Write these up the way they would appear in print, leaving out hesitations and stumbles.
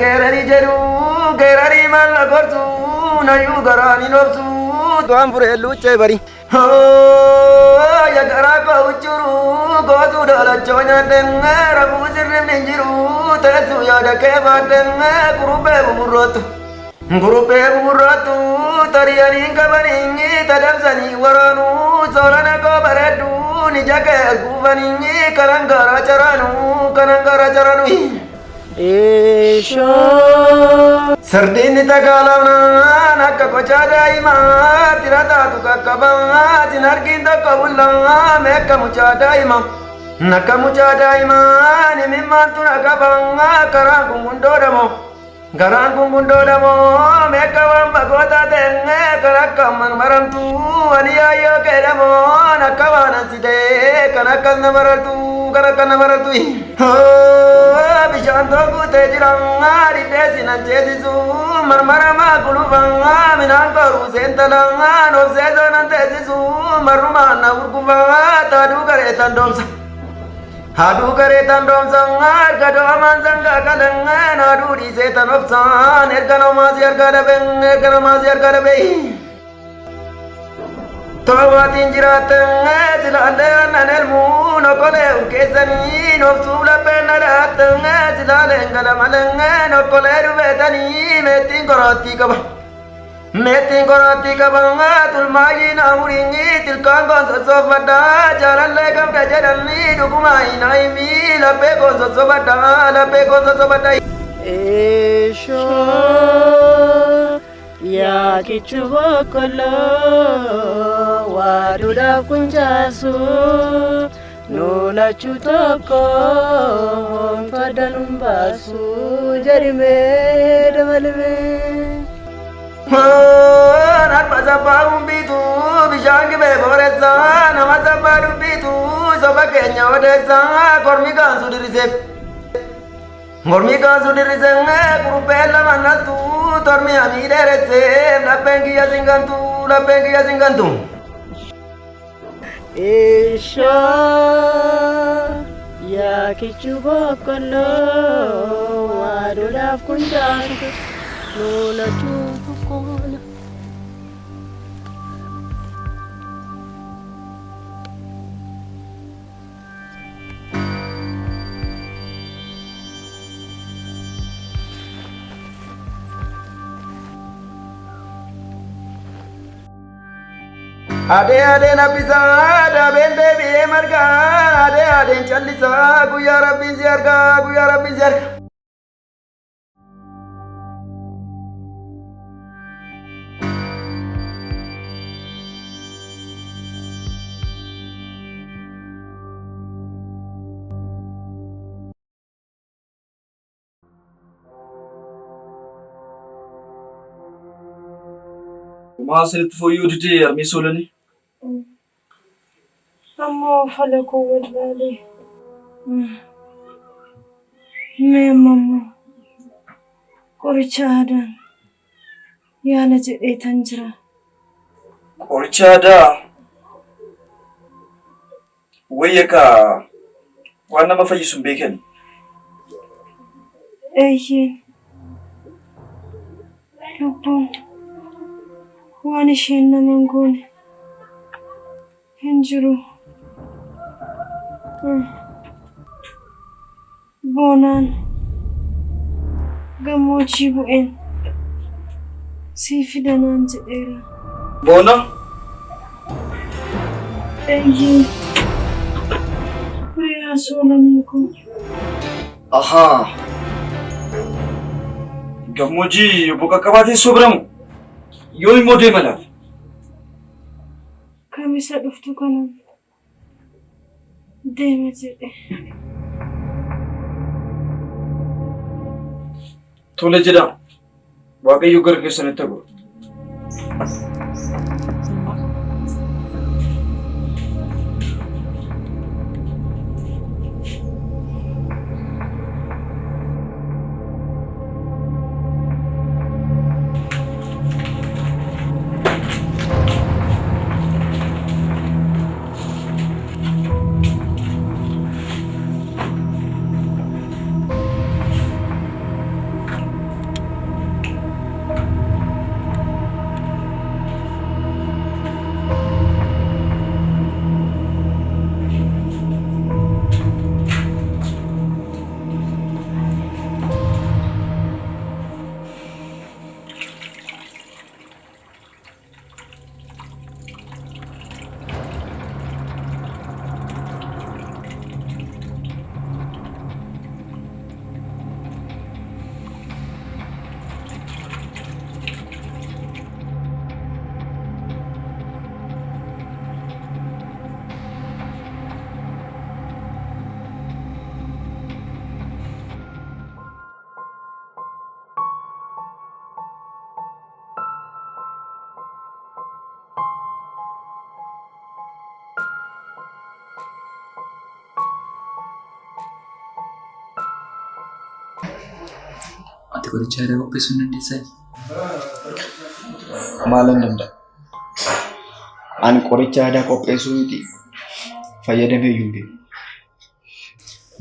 gerani jeru gerani mal gorsu nayu garani nobsu tuan pure luce bari ya garaka uchuru gozu dala chonya dengar abu sirrim ninjiru tesu ya dake badengar gurupe muratu tariani kabaningi tadamsani waranu solana ko baredu nijake kubaningi kanangara charanu Esho Sardini tagalamna nakka kocha daima tirata tukakaba tinarginda kabulla mekka mucha daima nakka mucha daima nimimmantu nakaba karangundodamo mekka wamba gota tenge karakkamman marantu aniyayo kedamo nakka wananside kanakkanna maratu bishaan tokkutee jiranga dhidheessinan ceesisu marmarama kulufanga minaan koruu seentalanga noobseesonan teessisu marrumaan na gurgufanga haaduu gareetan doomsanga erga do'amaan sanga kalanga naaduu dhiiseetan obsaan erga namaasi argaa dhabe Tawaatiin jiraatan silaalee aannan elmuu nokkolee urkeessanii noobsuu lapheen dhadhaatan silaaleen galamaleen nokkolee dhufeetanii meettiin qoraattii qaban tulmaayii naamuriinyi tilkaan goonsossoofadhaa jaalallee qabda jedhanii dhugumaa hinaayimii laphee goonsossoofadhaa Esho Ya kichu bokkolo waaduudhaaf kunjaasu nolachu tokko faddanum baasu jedhimee dabalimee. Narba sabbaa humbiitu bishaan gibee booressaa nama sabbaa dubbiitu soba keenya odeessaa kormi gaansu diriseef. Mormi kansu dirisenge kurupe lama natu tormi ami derese lapengi ya singantu Esho ya kichu bokkolo waaduudhaaf kunjaasu nolachu tokko. Ade nabisa daben deebi'ee marga adeen callisa guyyaa rabbiin si arga Maasil foyyuu didee armii soolanii. Ammoo falakuu wallaalee. Mee ammoo qoricha aadaan yaala jedheetan jira. Qoricha aadaa wayya kaa waan nama fayyisu hin beekani. Eeyyeen lubbuun waan isheen naman goone hin jiru. Boonaan gammoojjii bu'een sii fidanaan jedheera. Boona? Eeyyeen guyyaa soolanii kun. Ahaa. Gammoojjii obbo Qaqqabaatiin sobramu yoo immoo deemalaaf. Kamisa dhuftu kanan deema jedhe. Tole jedha. Waaqayyo gara keessanitti godhu. qoricha aadaa qopheessuu hin dandeessaa? Maalan danda'a? Ani qoricha aadaa qopheessuu miti fayyadamee iyyuu hin beeku.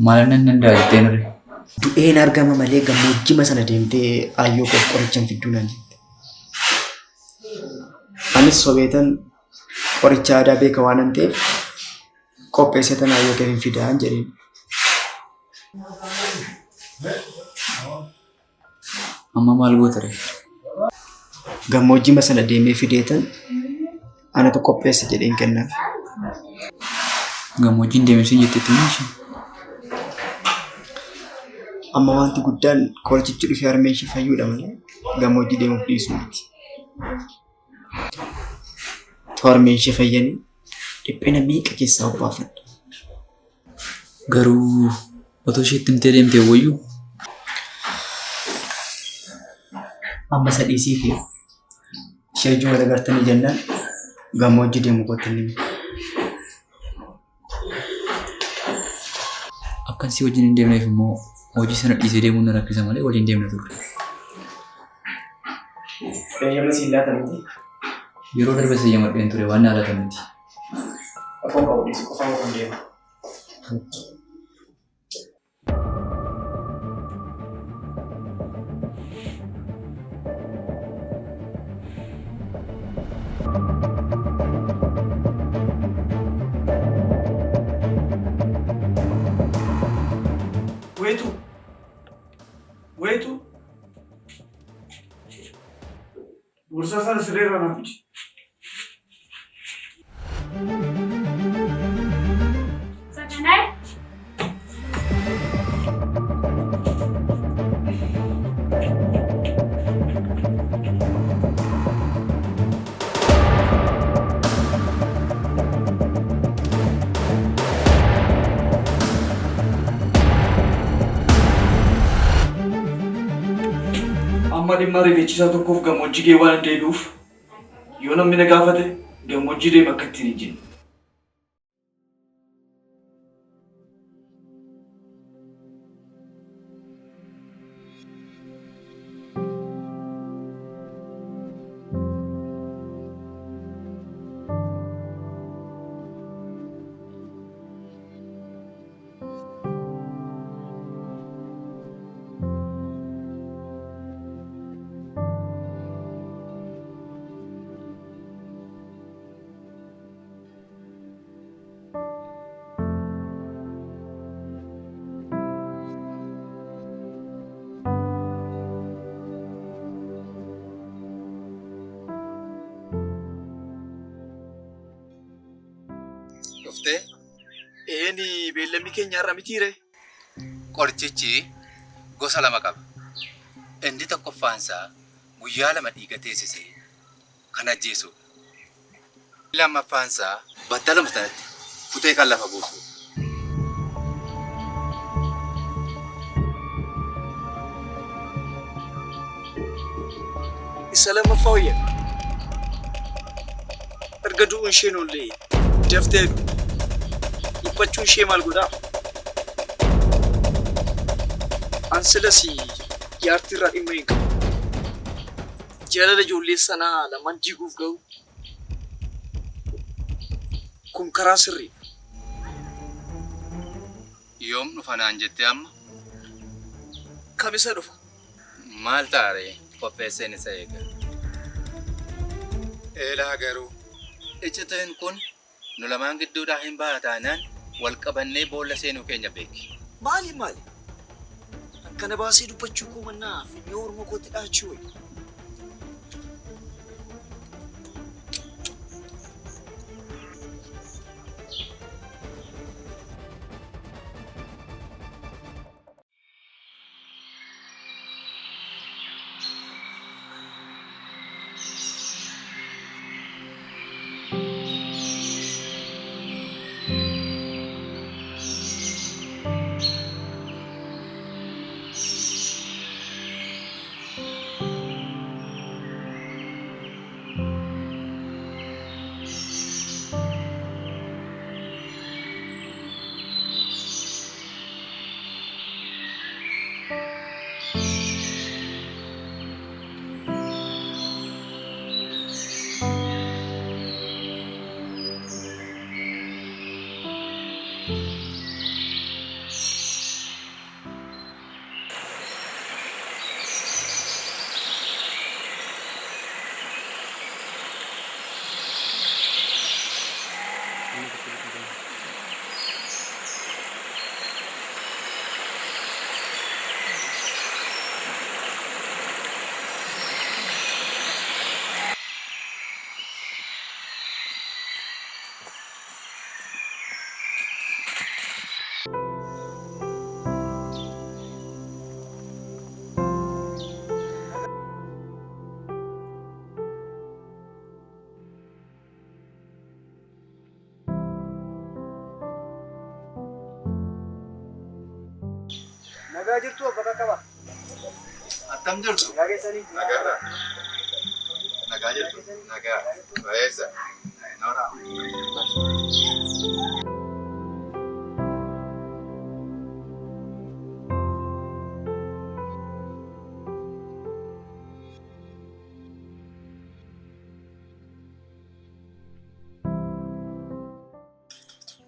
Maalan nan danda'a jettee nure? Du'een argama malee gammoojjima sana deemtee ayyoo koof qorichaan fidduu naan jette. Anis sobeetan qoricha aadaa beeka waan hin ta'eef qopheessatan ayyoo keef hin fidaan jedheen. Amma maal goota ree? Gammoojjima sana deemee fideetan anatu qopheesse jedheen kennaaf. Gammoojjiin deemsii jetteetti meeshaa? Amma wanti guddaan qorichichi dhufee harmeen ishee fayyuudha malee gammoojjii deemuuf dhiisuu miti. Harmeen ishee fayyanii dhiphina miiqa keessaa obbaafadha. Garuu otoo isheetti himtee deemtee wayyuu? Amma sadhiisii fi ishee ijoo wal agartanii jennaan gammoojjii deemu qottanii miti. Akkan si wajjin hin deemneef immoo hojii sana dhiisee deemuun na rakkisa malee waliin deemna turre. Eeyyama siin laata miti. Yeroo darbe sayyamadheen ture waan na laata miti. Afaan qabu dhiisu qofaan kan deema. Waitu. Bursa sana sirera na pichi. Sakanai? Amma dhimma rifichisaa tokkoof gammoojjii gee waan deebi'uuf yoo namni na gaafate gammoojjii deema akka ittiin hin jenne. Eeni beellamni keenya irra mitiire. Qorichichi gosa lama qaba. Inni tokkoffaansaa guyyaa lama dhiiga teessisee kan ajjeesudha. Lammaffaansaa battala sanatti kutee kan lafa buusudha. Isa lammaffaa wayyaa. Erga du'uun isheen ollee daftee dhiphachuun ishee maal godhaa? Ansilas jaartii irraa dhimma hin qabu. Jaalala ijoollee sanaa lamaan jiguuf ga'u kun karaa sirriidha. Yoom dhufa naan jettee amma? Kamisa dhufa? Maal taaree qopheesseen isa eega. Eelaa garuu iccitiin kun nu lamaan gidduudhaa hin baataanaan wal qabannee boolla seenuu keenya beeki. Maali? Akkana baasee dubbachuu koo mannaa finyoo ormoo kootti dhaachuu wayi. Nagaa jirtu bakka qaba. Attam jirtu? Nagaa keessanii. Nagaadha. Nagaa jirtu? Nagaa. Bareessa. Noora.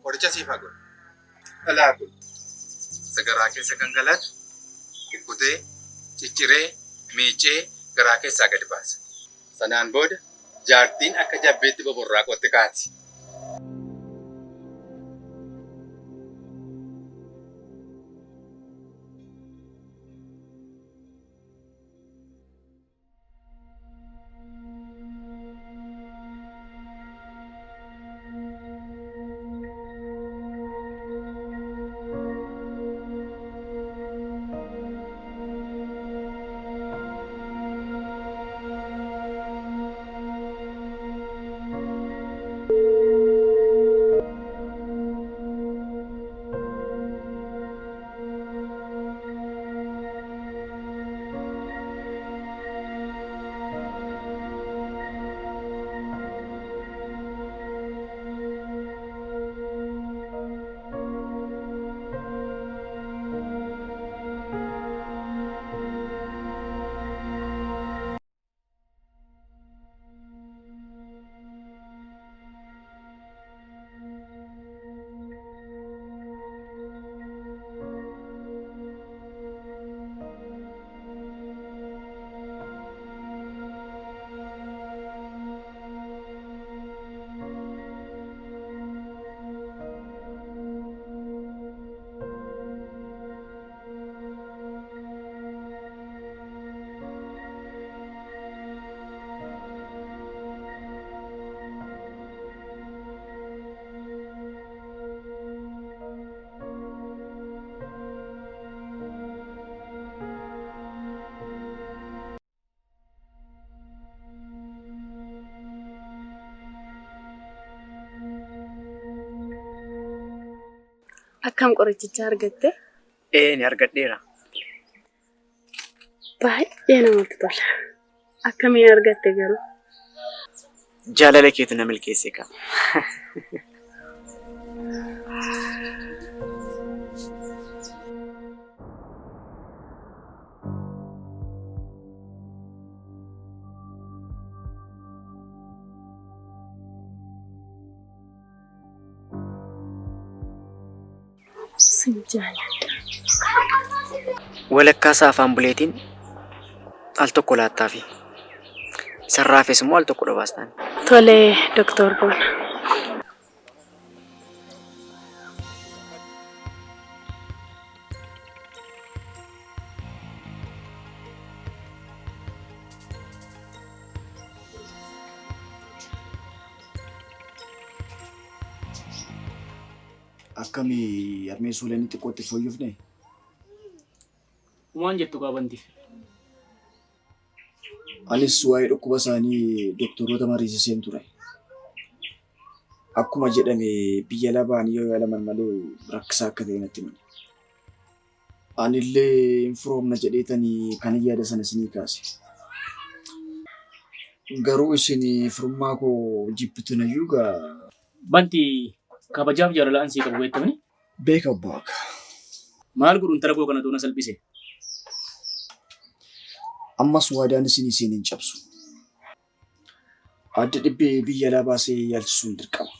Qoricha siif haa godhu. Dhalaa kun sagaraa keessa kan galatu kukkutee, cicciree, miicee garaa keessaa gadi baasa. Sanaan booda jaartiin akka jabbeetti boborraa qotti kaati. Akkam qorichicha argatte? Ni argadheera. Baay'ee namatti tola. Akkamiin argatte garuu? Jaalala keetu na milkeesse qaba. Walakkaa saafaan buleetiin al tokko laattaafi sarraafes immoo al tokko dhabaastaan. Tole, Dr. Bona. Akkami armee suuleen xiqqootti fooyyofne? Waan jettu qaabanti. Anis waa'ee dhukkuba isaanii doktoroota mariisiseen ture. Akkuma jedhame biyya labaan yoo yaalaman malee rakkisaa akka ta'e natti himani. Anillee hin firoomna jedheetanii kan yaada sana isinii kaase. Garuu isin firummaa koo jibbitu nayyuu gaa. Banti kabajaaf jaalalaan sii qabu beektamani? Beeka abbaa akka. Maal godhuun tara koo kana doona salphise? Ammas waadaan isin hin cabsu. Adda dhibbee biyya alaa baasee yaalchisuun dirqama.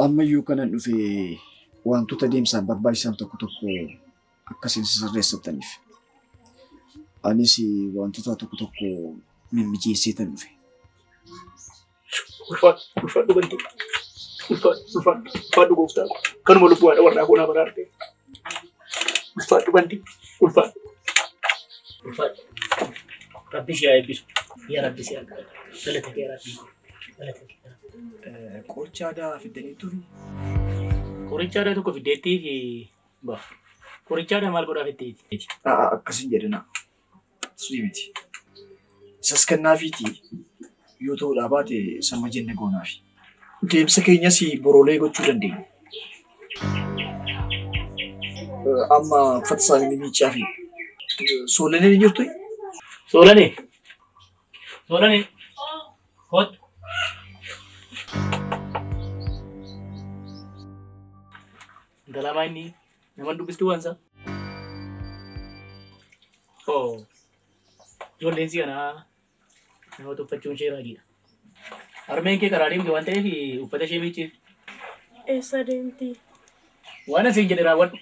Ammayyuu kanan dhufee wantoota deemsaan barbaachisan tokko tokko akkasiin sirreessataniif. Anis wantoota tokko tokko mimmijeesseetan dhufe. Ulfaadhu bantu. Ulfaadhu gooftaa. Kanuma lubbuu haadha warraa koonaa baraarte. Ulfaadhu banti. Ulfaadhu. Rabbi si haa eebbisu. Yaa Rabbi si haa eebbisu. Galata kee Rabbi. Galata kee. Qoricha aadaa fiddanii turi. Qoricha aadaa tokko fiddeettii fi qoricha aadaa maal godhaa fiddeetti? Akkasin jedhina. Sii miti. Isas kennaafiiti yoo ta'uudhaa baate samma jenne goonaafi. Deemsa keenyas boroolee gochuu dandeenya. Amma uffata isaanii miicaa fi soolanee ni jirtu? Soolanee? Hot. Dalamaa inni nama dubbistu waansa? Ijoolleen si kanaa nama tuffachuun ishee raajiidha. Harmeen kee karaa deemte waan ta'eef uffata ishee miicciif. Eessa deemti? Waan asiin jedhe raawwadhu.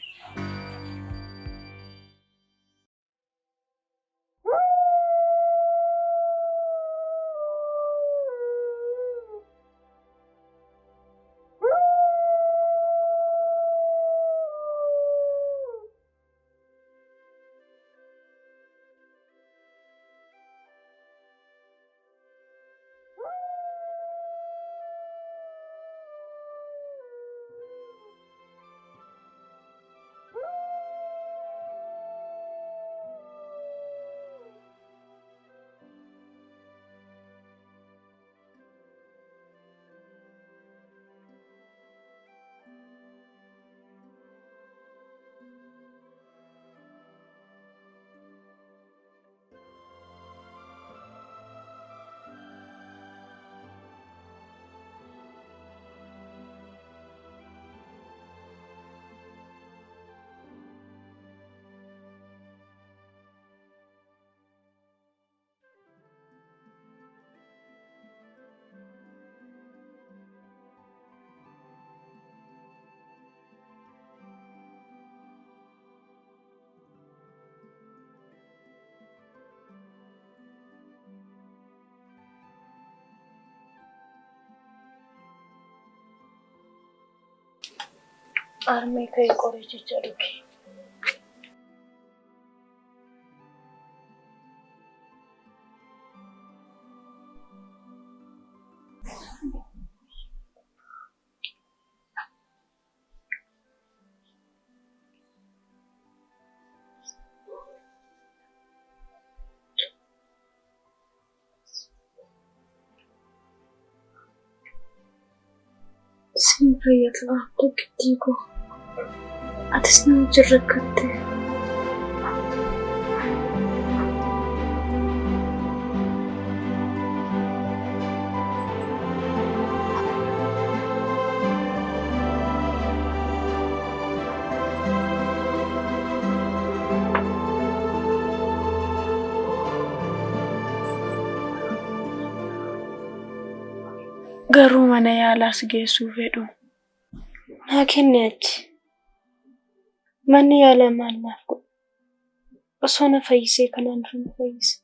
Harmee kee qorichicha dhuge. Sempre fatto che dico. Adesso non ci racconte. Garuu mana yaalaas geessuu fedhu. Naa kenni achi. Manni yaalaa maal naaf godhu? Osoo na fayyisee kanaan dura na fayyise.